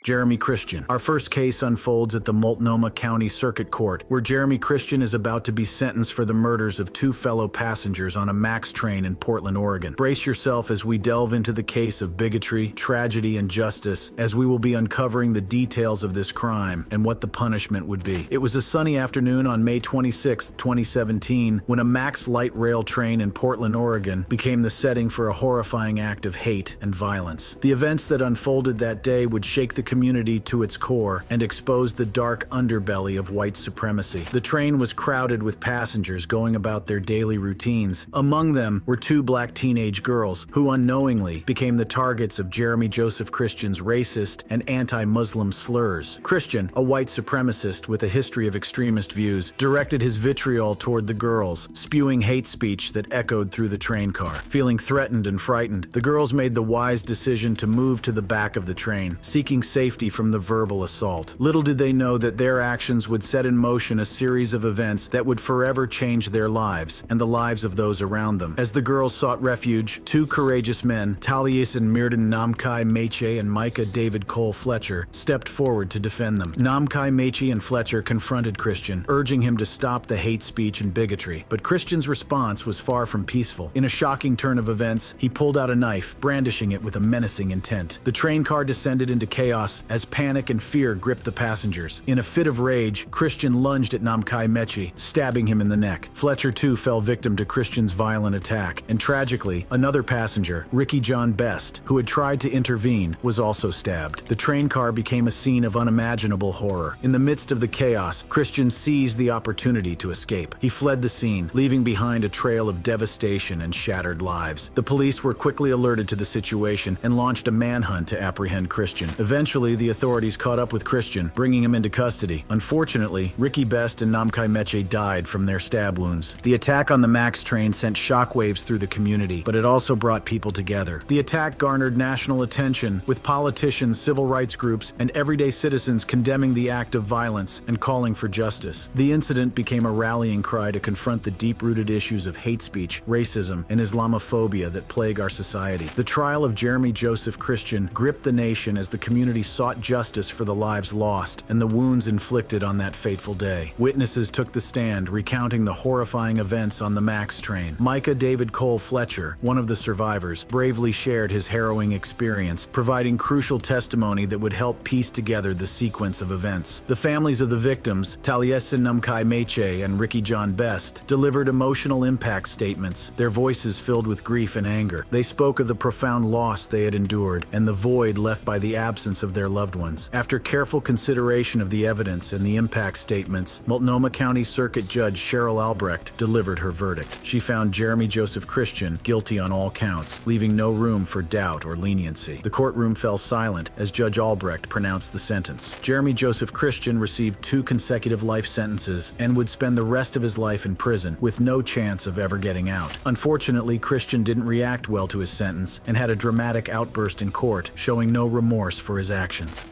Jeremy Christian. Our first case unfolds at the Multnomah County Circuit Court, where Jeremy Christian is about to be sentenced for the murders of two fellow passengers on a MAX train in Portland, Oregon. Brace yourself as we delve into the case of bigotry, tragedy, and justice, as we will be uncovering the details of this crime and what the punishment would be. It was a sunny afternoon on May 26, 2017, when a MAX light rail train in Portland, Oregon, became the setting for a horrifying act of hate and violence. The events that unfolded that day would shake the community to its core and expose the dark underbelly of white supremacy. The train was crowded with passengers going about their daily routines. Among them were two black teenage girls who unknowingly became the targets of Jeremy Joseph Christian's racist and anti-Muslim slurs. Christian, a white supremacist with a history of extremist views, directed his vitriol toward the girls, spewing hate speech that echoed through the train car. Feeling threatened and frightened, the girls made the wise decision to move to the back of the train, seeking safety from the verbal assault. Little did they know that their actions would set in motion a series of events that would forever change their lives and the lives of those around them. As the girls sought refuge, two courageous men, Taliesin Mirdan Namkai Meche and Micah David Cole Fletcher, stepped forward to defend them. Namkai Meche and Fletcher confronted Christian, urging him to stop the hate speech and bigotry. But Christian's response was far from peaceful. In a shocking turn of events, he pulled out a knife, brandishing it with a menacing intent. The train car descended into chaos as panic and fear gripped the passengers. In a fit of rage, Christian lunged at Namkai Meche, stabbing him in the neck. Fletcher too fell victim to Christian's violent attack, and tragically, another passenger, Ricky John Best, who had tried to intervene, was also stabbed. The train car became a scene of unimaginable horror. In the midst of the chaos, Christian seized the opportunity to escape. He fled the scene, leaving behind a trail of devastation and shattered lives. The police were quickly alerted to the situation and launched a manhunt to apprehend Christian. Eventually, the authorities caught up with Christian, bringing him into custody. Unfortunately, Ricky Best and Namkai Meche died from their stab wounds. The attack on the MAX train sent shockwaves through the community, but it also brought people together. The attack garnered national attention, with politicians, civil rights groups, and everyday citizens condemning the act of violence and calling for justice. The incident became a rallying cry to confront the deep-rooted issues of hate speech, racism, and Islamophobia that plague our society. The trial of Jeremy Joseph Christian gripped the nation as the community sought justice for the lives lost and the wounds inflicted on that fateful day. Witnesses took the stand, recounting the horrifying events on the MAX train. Micah David Cole Fletcher, one of the survivors, bravely shared his harrowing experience, providing crucial testimony that would help piece together the sequence of events. The families of the victims, Taliesin Namkai Meche and Ricky John Best, delivered emotional impact statements, their voices filled with grief and anger. They spoke of the profound loss they had endured and the void left by the absence of their loved ones. After careful consideration of the evidence and the impact statements, Multnomah County Circuit Judge Cheryl Albrecht delivered her verdict. She found Jeremy Joseph Christian guilty on all counts, leaving no room for doubt or leniency. The courtroom fell silent as Judge Albrecht pronounced the sentence. Jeremy Joseph Christian received 2 consecutive life sentences and would spend the rest of his life in prison, with no chance of ever getting out. Unfortunately, Christian didn't react well to his sentence and had a dramatic outburst in court, showing no remorse for his actions.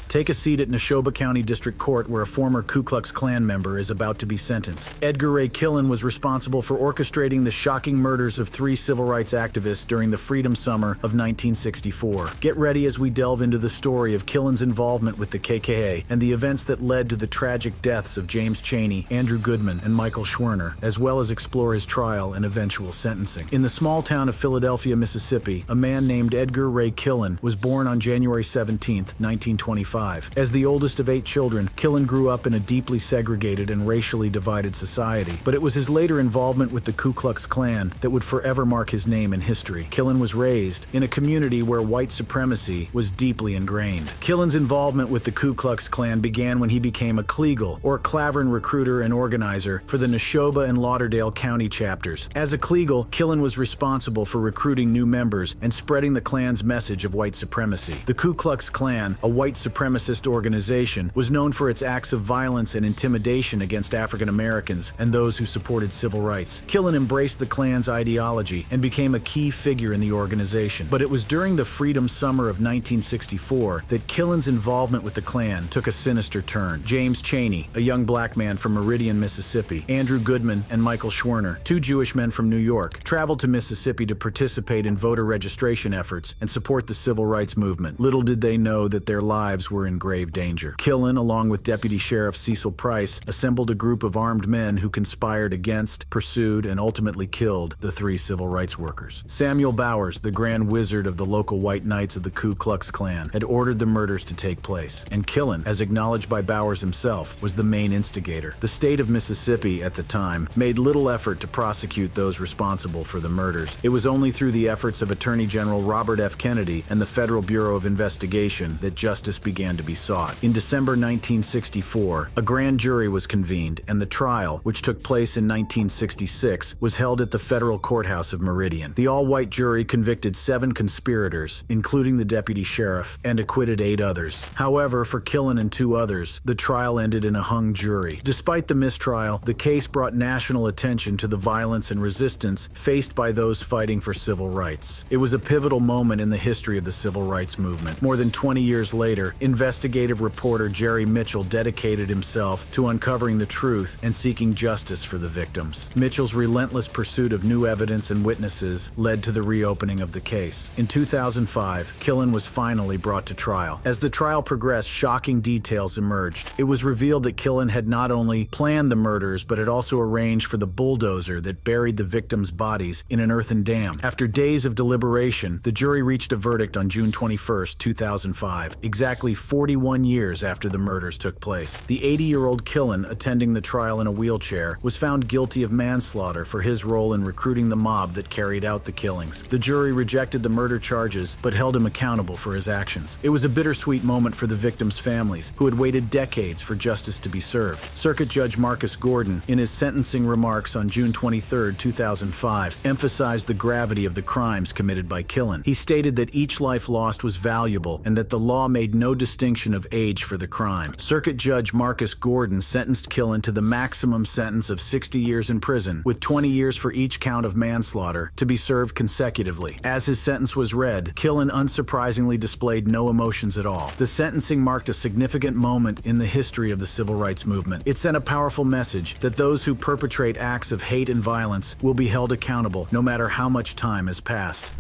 Take a seat at Neshoba County District Court, where a former Ku Klux Klan member is about to be sentenced. Edgar Ray Killen was responsible for orchestrating the shocking murders of 3 civil rights activists during the Freedom Summer of 1964. Get ready as we delve into the story of Killen's involvement with the KKK and the events that led to the tragic deaths of James Chaney, Andrew Goodman, and Michael Schwerner, as well as explore his trial and eventual sentencing. In the small town of Philadelphia, Mississippi, a man named Edgar Ray Killen was born on January 17, 1925. As the oldest of 8 children, Killen grew up in a deeply segregated and racially divided society, but it was his later involvement with the Ku Klux Klan that would forever mark his name in history. Killen was raised in a community where white supremacy was deeply ingrained. Killen's involvement with the Ku Klux Klan began when he became a Kleagle, or Clavern recruiter and organizer, for the Neshoba and Lauderdale County chapters. As a Kleagle, Killen was responsible for recruiting new members and spreading the Klan's message of white supremacy. The Ku Klux Klan, a white supremacist supremacist organization, was known for its acts of violence and intimidation against African Americans and those who supported civil rights. Killen embraced the Klan's ideology and became a key figure in the organization. But it was during the Freedom Summer of 1964 that Killen's involvement with the Klan took a sinister turn. James Chaney, a young black man from Meridian, Mississippi, Andrew Goodman, and Michael Schwerner, two Jewish men from New York, traveled to Mississippi to participate in voter registration efforts and support the civil rights movement. Little did they know that their lives were in grave danger. Killen, along with Deputy Sheriff Cecil Price, assembled a group of armed men who conspired against, pursued, and ultimately killed the three civil rights workers. Samuel Bowers, the Grand Wizard of the local White Knights of the Ku Klux Klan, had ordered the murders to take place, and Killen, as acknowledged by Bowers himself, was the main instigator. The state of Mississippi, at the time, made little effort to prosecute those responsible for the murders. It was only through the efforts of Attorney General Robert F. Kennedy and the Federal Bureau of Investigation that justice began to be sought. In December 1964, a grand jury was convened, and the trial, which took place in 1966, was held at the federal courthouse of Meridian. The all-white jury convicted 7 conspirators, including the deputy sheriff, and acquitted 8 others. However, for Killen and 2 others, the trial ended in a hung jury. Despite the mistrial, the case brought national attention to the violence and resistance faced by those fighting for civil rights. It was a pivotal moment in the history of the civil rights movement. More than 20 years later, investigative reporter Jerry Mitchell dedicated himself to uncovering the truth and seeking justice for the victims. Mitchell's relentless pursuit of new evidence and witnesses led to the reopening of the case. In 2005, Killen was finally brought to trial. As the trial progressed, shocking details emerged. It was revealed that Killen had not only planned the murders, but had also arranged for the bulldozer that buried the victims' bodies in an earthen dam. After days of deliberation, the jury reached a verdict on June 21, 2005, exactly 41 years after the murders took place. The 80-year-old Killen, attending the trial in a wheelchair, was found guilty of manslaughter for his role in recruiting the mob that carried out the killings. The jury rejected the murder charges, but held him accountable for his actions. It was a bittersweet moment for the victims' families, who had waited decades for justice to be served. Circuit Judge Marcus Gordon, in his sentencing remarks on June 23, 2005, emphasized the gravity of the crimes committed by Killen. He stated that each life lost was valuable and that the law made no distinction of age for the crime. Circuit Judge Marcus Gordon sentenced Killen to the maximum sentence of 60 years in prison, with 20 years for each count of manslaughter, to be served consecutively. As his sentence was read, Killen unsurprisingly displayed no emotions at all. The sentencing marked a significant moment in the history of the civil rights movement. It sent a powerful message that those who perpetrate acts of hate and violence will be held accountable, no matter how much time has passed.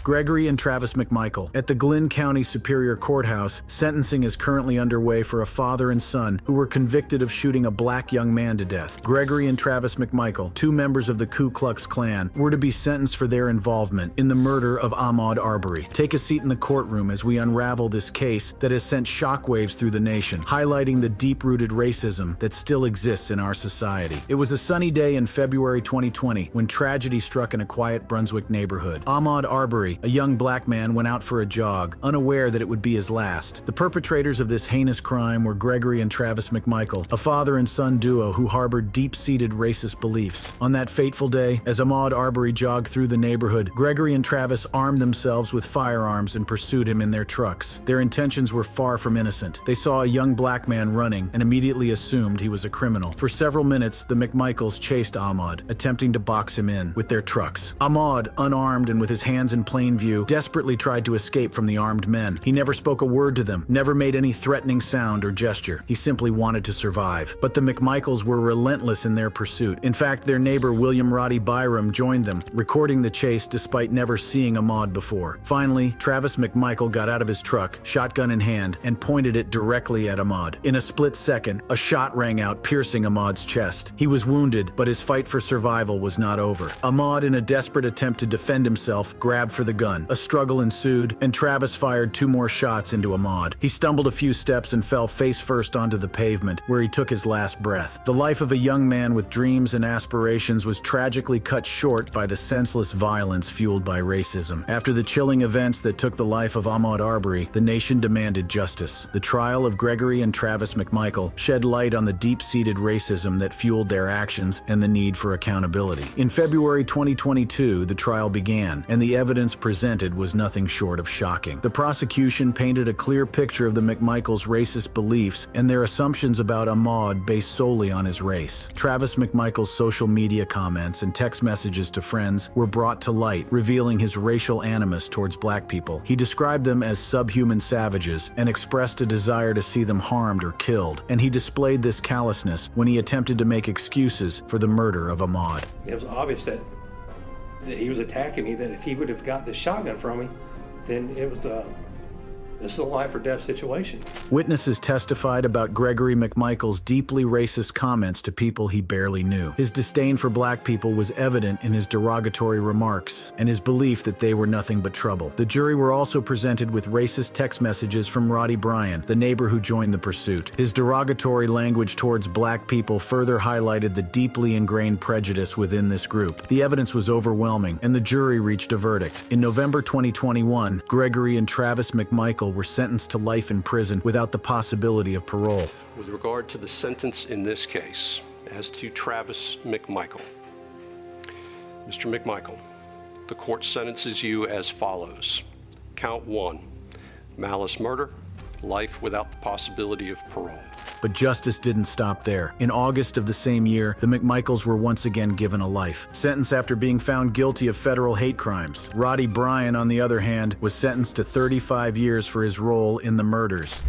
Gregory and Travis McMichael. At the Glynn County Superior Courthouse, sentencing is currently underway for a father and son who were convicted of shooting a black young man to death. Gregory and Travis McMichael, 2 members of the Ku Klux Klan, were to be sentenced for their involvement in the murder of Ahmaud Arbery. Take a seat in the courtroom as we unravel this case that has sent shockwaves through the nation, highlighting the deep-rooted racism that still exists in our society. It was a sunny day in February 2020 when tragedy struck in a quiet Brunswick neighborhood. Ahmaud Arbery, a young black man, went out for a jog, unaware that it would be his last. The perpetrators of this heinous crime were Gregory and Travis McMichael, a father and son duo who harbored deep-seated racist beliefs. On that fateful day, as Ahmaud Arbery jogged through the neighborhood, Gregory and Travis armed themselves with firearms and pursued him in their trucks. Their intentions were far from innocent. They saw a young black man running and immediately assumed he was a criminal. For several minutes, the McMichaels chased Ahmaud, attempting to box him in with their trucks. Ahmaud, unarmed and with his hands in plain view, desperately tried to escape from the armed men. He never spoke a word to them, never made any threatening sound or gesture. He simply wanted to survive. But the McMichaels were relentless in their pursuit. In fact, their neighbor William Roddy Byram joined them, recording the chase despite never seeing Ahmaud before. Finally, Travis McMichael got out of his truck, shotgun in hand, and pointed it directly at Ahmaud. In a split second, a shot rang out, piercing Ahmaud's chest. He was wounded, but his fight for survival was not over. Ahmaud, in a desperate attempt to defend himself, grabbed for the gun. A struggle ensued, and Travis fired 2 more shots into Ahmaud. He stumbled a few steps and fell face first onto the pavement, where he took his last breath. The life of a young man with dreams and aspirations was tragically cut short by the senseless violence fueled by racism. After the chilling events that took the life of Ahmaud Arbery, the nation demanded justice. The trial of Gregory and Travis McMichael shed light on the deep-seated racism that fueled their actions and the need for accountability. In February 2022, the trial began, and the evidence presented was nothing short of shocking. The prosecution painted a clear picture of the McMichaels' racist beliefs and their assumptions about Ahmaud based solely on his race. Travis McMichael's social media comments and text messages to friends were brought to light, revealing his racial animus towards black people. He described them as subhuman savages and expressed a desire to see them harmed or killed, and he displayed this callousness when he attempted to make excuses for the murder of Ahmaud. It was obvious that he was attacking me, that if he would have got the shotgun from me, then it was this is a life or death situation. Witnesses testified about Gregory McMichael's deeply racist comments to people he barely knew. His disdain for black people was evident in his derogatory remarks and his belief that they were nothing but trouble. The jury were also presented with racist text messages from Roddy Bryan, the neighbor who joined the pursuit. His derogatory language towards black people further highlighted the deeply ingrained prejudice within this group. The evidence was overwhelming, and the jury reached a verdict. In November 2021, Gregory and Travis McMichael were sentenced to life in prison without the possibility of parole. With regard to the sentence in this case, as to Travis McMichael, Mr. McMichael, the court sentences you as follows. Count 1, malice murder, life without the possibility of parole. But justice didn't stop there. In August of the same year, the McMichaels were once again given a life sentence after being found guilty of federal hate crimes. Roddy Bryan, on the other hand, was sentenced to 35 years for his role in the murders.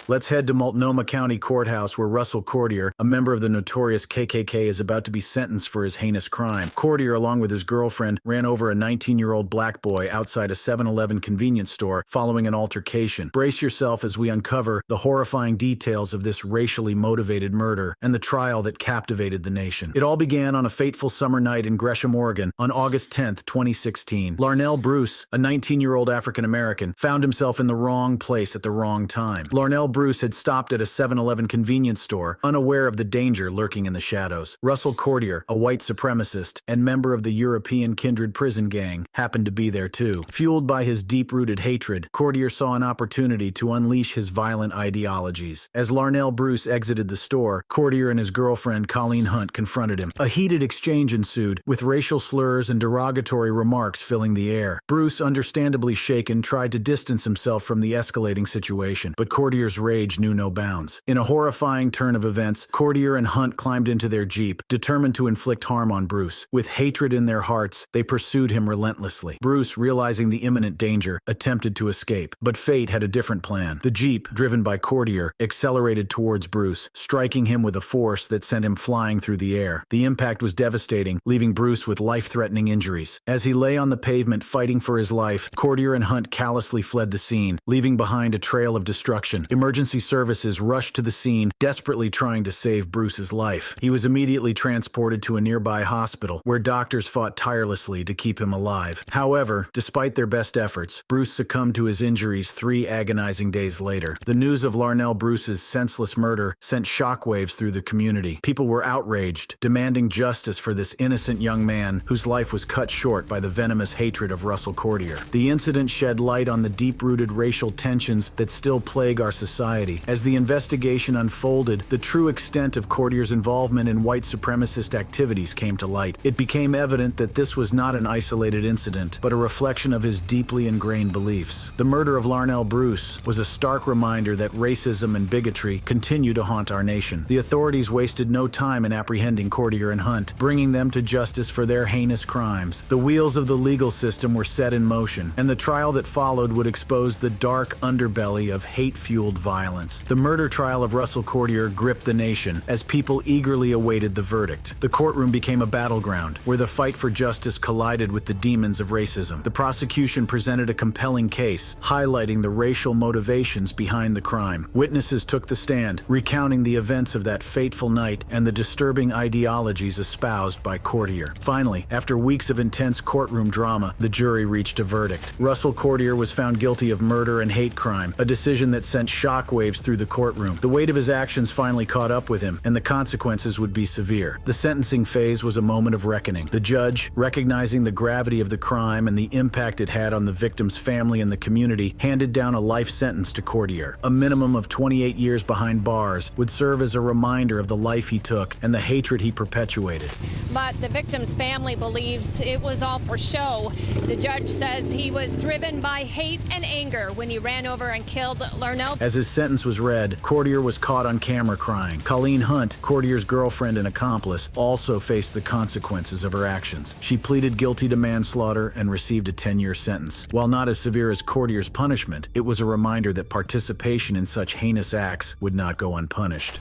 Let's head to Multnomah County Courthouse, where Russell Cordier, a member of the notorious KKK, is about to be sentenced for his heinous crime. Cordier, along with his girlfriend, ran over a 19-year-old black boy outside a 7-Eleven convenience store following an altercation. Brace yourself as we uncover the horrifying details of this racially motivated murder and the trial that captivated the nation. It all began on a fateful summer night in Gresham, Oregon, on August 10, 2016. Larnell Bruce, a 19-year-old African-American, found himself in the wrong place at the wrong time. Larnell Bruce had stopped at a 7-Eleven convenience store, unaware of the danger lurking in the shadows. Russell Cordier, a white supremacist and member of the European Kindred prison gang, happened to be there too. Fueled by his deep-rooted hatred, Cordier saw an opportunity to unleash his violent ideologies. As Larnell Bruce exited the store, Cordier and his girlfriend Colleen Hunt confronted him. A heated exchange ensued, with racial slurs and derogatory remarks filling the air. Bruce, understandably shaken, tried to distance himself from the escalating situation, but Cordier's rage knew no bounds. In a horrifying turn of events, Cordier and Hunt climbed into their Jeep, determined to inflict harm on Bruce. With hatred in their hearts, they pursued him relentlessly. Bruce, realizing the imminent danger, attempted to escape, but fate had a different plan. The Jeep, driven by Cordier, accelerated towards Bruce, striking him with a force that sent him flying through the air. The impact was devastating, leaving Bruce with life-threatening injuries. As he lay on the pavement fighting for his life, Cordier and Hunt callously fled the scene, leaving behind a trail of destruction. Emergency services rushed to the scene, desperately trying to save Bruce's life. He was immediately transported to a nearby hospital, where doctors fought tirelessly to keep him alive. However, despite their best efforts, Bruce succumbed to his injuries 3 agonizing days later. The news of Larnell Bruce's senseless murder sent shockwaves through the community. People were outraged, demanding justice for this innocent young man whose life was cut short by the venomous hatred of Russell Cordier. The incident shed light on the deep-rooted racial tensions that still plague our society. As the investigation unfolded, the true extent of Cordier's involvement in white supremacist activities came to light. It became evident that this was not an isolated incident, but a reflection of his deeply ingrained beliefs. The murder of Larnell Bruce was a stark reminder that racism and bigotry continue to haunt our nation. The authorities wasted no time in apprehending Cordier and Hunt, bringing them to justice for their heinous crimes. The wheels of the legal system were set in motion, and the trial that followed would expose the dark underbelly of hate-fueled violence. The murder trial of Russell Cordier gripped the nation as people eagerly awaited the verdict. The courtroom became a battleground where the fight for justice collided with the demons of racism. The prosecution presented a compelling case, highlighting the racial motivations behind the crime. Witnesses took the stand, recounting the events of that fateful night and the disturbing ideologies espoused by Cordier. Finally, after weeks of intense courtroom drama, the jury reached a verdict. Russell Cordier was found guilty of murder and hate crime, a decision that sent shock shockwaves through the courtroom. The weight of his actions finally caught up with him, and the consequences would be severe. The sentencing phase was a moment of reckoning. The judge, recognizing the gravity of the crime and the impact it had on the victim's family and the community, handed down a life sentence to Courtier. A minimum of 28 years behind bars would serve as a reminder of the life he took and the hatred he perpetuated. But the victim's family believes it was all for show. The judge says he was driven by hate and anger when he ran over and killed Larnell. As his sentence was read, Courtier was caught on camera crying. Colleen Hunt, Courtier's girlfriend and accomplice, also faced the consequences of her actions. She pleaded guilty to manslaughter and received a 10-year sentence. While not as severe as Courtier's punishment, it was a reminder that participation in such heinous acts would not go unpunished.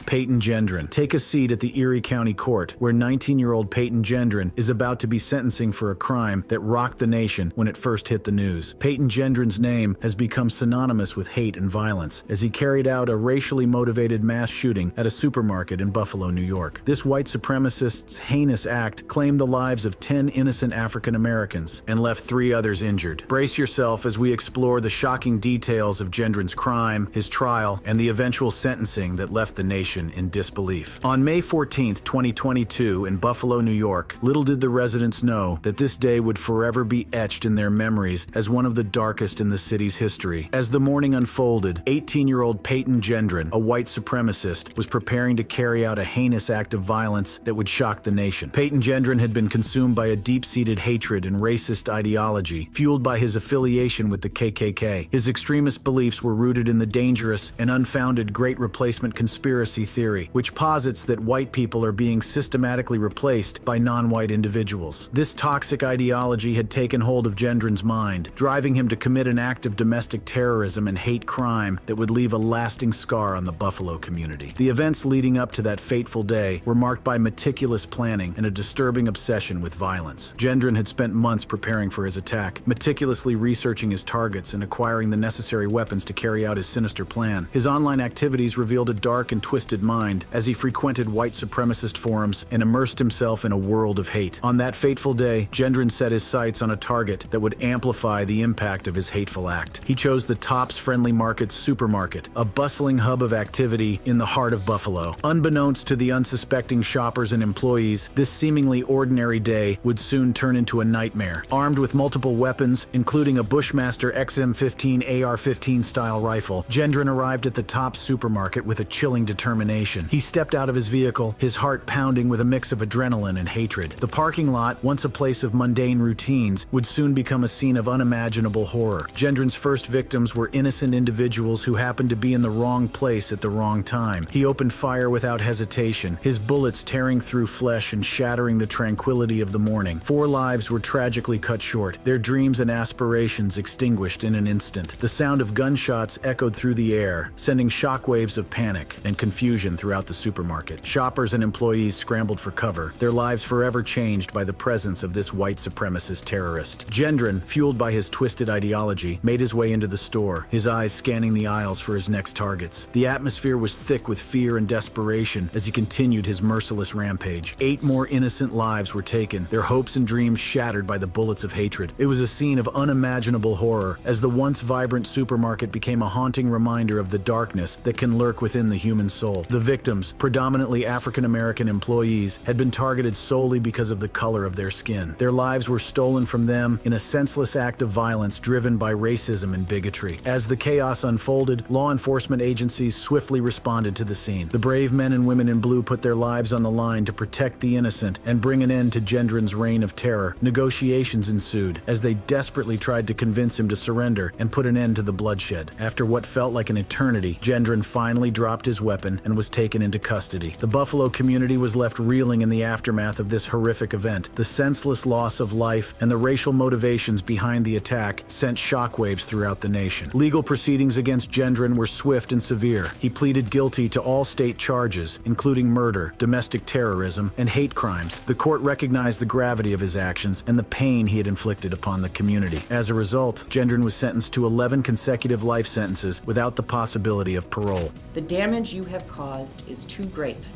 Peyton Gendron. Take a seat at the Erie County Court, where 19-year-old Peyton Gendron is about to be sentencing for a crime that rocked the nation when it first hit the news. Peyton Gendron's name has become synonymous with hate and violence as he carried out a racially motivated mass shooting at a supermarket in Buffalo, New York. This white supremacist's heinous act claimed the lives of 10 innocent African Americans and left 3 others injured. Brace yourself as we explore the shocking details of Gendron's crime, his trial, and the eventual sentencing that left the nation in disbelief. On May 14, 2022, in Buffalo, New York, little did the residents know that this day would forever be etched in their memories as one of the darkest in the city's history. As the morning unfolded, 18-year-old Peyton Gendron, a white supremacist, was preparing to carry out a heinous act of violence that would shock the nation. Peyton Gendron had been consumed by a deep-seated hatred and racist ideology, fueled by his affiliation with the KKK. His extremist beliefs were rooted in the dangerous and unfounded Great Replacement conspiracy theory, which posits that white people are being systematically replaced by non-white individuals. This toxic ideology had taken hold of Gendron's mind, driving him to commit an act of domestic terrorism and hate crime that would leave a lasting scar on the Buffalo community. The events leading up to that fateful day were marked by meticulous planning and a disturbing obsession with violence. Gendron had spent months preparing for his attack, meticulously researching his targets and acquiring the necessary weapons to carry out his sinister plan. His online activities revealed a dark and twisted mind as he frequented white supremacist forums and immersed himself in a world of hate. On that fateful day, Gendron set his sights on a target that would amplify the impact of his hateful act. He chose the Tops Friendly Market supermarket, a bustling hub of activity in the heart of Buffalo. Unbeknownst to the unsuspecting shoppers and employees, this seemingly ordinary day would soon turn into a nightmare. Armed with multiple weapons, including a Bushmaster XM15 AR-15 style rifle, Gendron arrived at the Tops supermarket with a chilling determination. He stepped out of his vehicle, his heart pounding with a mix of adrenaline and hatred. The parking lot, once a place of mundane routines, would soon become a scene of unimaginable horror. Gendron's first victims were innocent individuals who happened to be in the wrong place at the wrong time. He opened fire without hesitation, his bullets tearing through flesh and shattering the tranquility of the morning. 4 lives were tragically cut short, their dreams and aspirations extinguished in an instant. The sound of gunshots echoed through the air, sending shockwaves of panic and confusion throughout the supermarket. Shoppers and employees scrambled for cover, their lives forever changed by the presence of this white supremacist terrorist. Gendron, fueled by his twisted ideology, made his way into the store, his eyes scanning the aisles for his next targets. The atmosphere was thick with fear and desperation as he continued his merciless rampage. 8 more innocent lives were taken, their hopes and dreams shattered by the bullets of hatred. It was a scene of unimaginable horror as the once vibrant supermarket became a haunting reminder of the darkness that can lurk within the human soul. The victims, predominantly African-American employees, had been targeted solely because of the color of their skin. Their lives were stolen from them in a senseless act of violence driven by racism and bigotry. As the chaos unfolded, law enforcement agencies swiftly responded to the scene. The brave men and women in blue put their lives on the line to protect the innocent and bring an end to Gendron's reign of terror. Negotiations ensued as they desperately tried to convince him to surrender and put an end to the bloodshed. After what felt like an eternity, Gendron finally dropped his weapon and was taken into custody. The Buffalo community was left reeling in the aftermath of this horrific event. The senseless loss of life and the racial motivations behind the attack sent shockwaves throughout the nation. Legal proceedings against Gendron were swift and severe. He pleaded guilty to all state charges, including murder, domestic terrorism, and hate crimes. The court recognized the gravity of his actions and the pain he had inflicted upon the community. As a result, Gendron was sentenced to 11 consecutive life sentences without the possibility of parole. The damage you have caused is too great,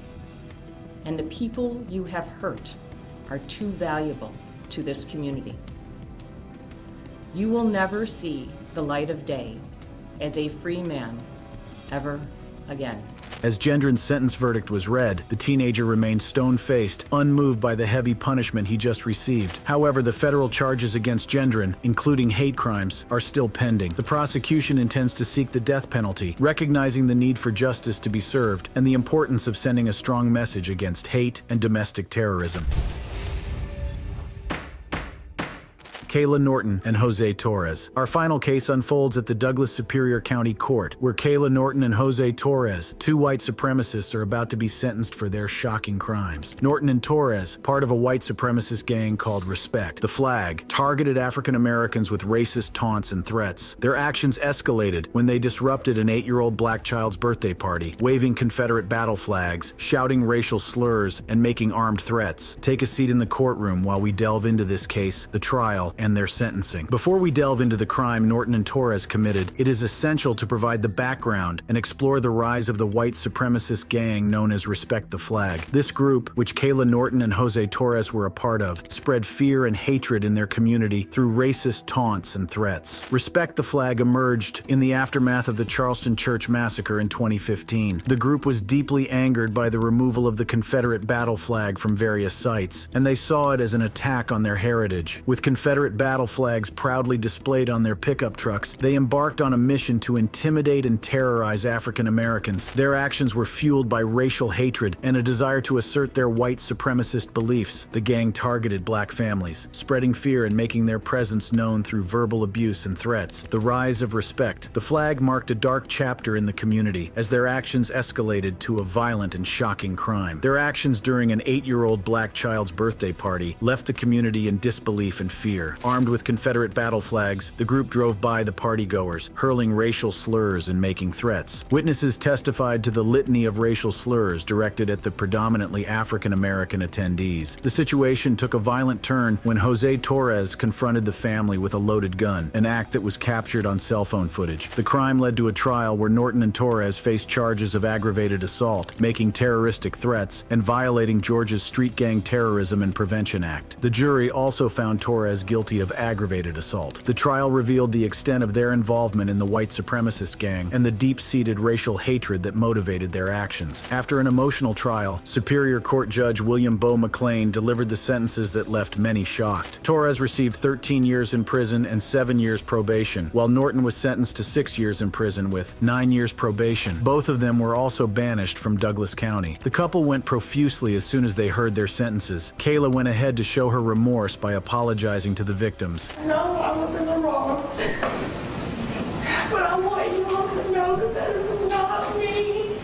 and the people you have hurt are too valuable to this community. You will never see the light of day as a free man ever again. As Gendron's sentence verdict was read, the teenager remained stone-faced, unmoved by the heavy punishment he just received. However, the federal charges against Gendron, including hate crimes, are still pending. The prosecution intends to seek the death penalty, recognizing the need for justice to be served and the importance of sending a strong message against hate and domestic terrorism. Kayla Norton and Jose Torres. Our final case unfolds at the Douglas Superior County Court, where Kayla Norton and Jose Torres, two white supremacists, are about to be sentenced for their shocking crimes. Norton and Torres, part of a white supremacist gang called Respect the Flag, targeted African Americans with racist taunts and threats. Their actions escalated when they disrupted an 8-year-old black child's birthday party, waving Confederate battle flags, shouting racial slurs, and making armed threats. Take a seat in the courtroom while we delve into this case, the trial, and their sentencing. Before we delve into the crime Norton and Torres committed, it is essential to provide the background and explore the rise of the white supremacist gang known as Respect the Flag. This group, which Kayla Norton and Jose Torres were a part of, spread fear and hatred in their community through racist taunts and threats. Respect the Flag emerged in the aftermath of the Charleston Church Massacre in 2015. The group was deeply angered by the removal of the Confederate battle flag from various sites, and they saw it as an attack on their heritage. With Confederate battle flags proudly displayed on their pickup trucks, they embarked on a mission to intimidate and terrorize African Americans. Their actions were fueled by racial hatred and a desire to assert their white supremacist beliefs. The gang targeted black families, spreading fear and making their presence known through verbal abuse and threats. The rise of Respect the Flag marked a dark chapter in the community as their actions escalated to a violent and shocking crime. Their actions during an 8-year-old black child's birthday party left the community in disbelief and fear. Armed with Confederate battle flags, the group drove by the partygoers, hurling racial slurs and making threats. Witnesses testified to the litany of racial slurs directed at the predominantly African American attendees. The situation took a violent turn when Jose Torres confronted the family with a loaded gun, an act that was captured on cell phone footage. The crime led to a trial where Norton and Torres faced charges of aggravated assault, making terroristic threats, and violating Georgia's Street Gang Terrorism and Prevention Act. The jury also found Torres guilty of aggravated assault. The trial revealed the extent of their involvement in the white supremacist gang and the deep-seated racial hatred that motivated their actions. After an emotional trial, Superior Court Judge William Bo McLean delivered the sentences that left many shocked. Torres received 13 years in prison and 7 years probation, while Norton was sentenced to 6 years in prison with 9 years probation. Both of them were also banished from Douglas County. The couple went profusely as soon as they heard their sentences. Kayla went ahead to show her remorse by apologizing to the victims. No, I was in the wrong. But I want you all to know that that is not me.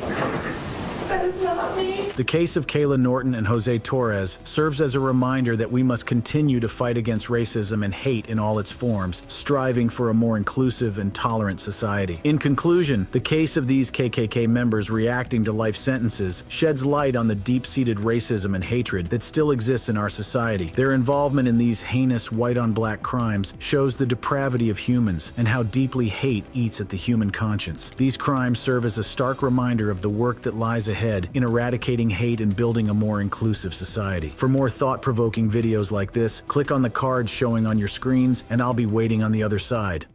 That is not me. The case of Kayla Norton and Jose Torres serves as a reminder that we must continue to fight against racism and hate in all its forms, striving for a more inclusive and tolerant society. In conclusion, the case of these KKK members reacting to life sentences sheds light on the deep-seated racism and hatred that still exists in our society. Their involvement in these heinous white-on-black crimes shows the depravity of humans and how deeply hate eats at the human conscience. These crimes serve as a stark reminder of the work that lies ahead in eradicating hate and building a more inclusive society. For more thought-provoking videos like this, click on the cards showing on your screens, and I'll be waiting on the other side.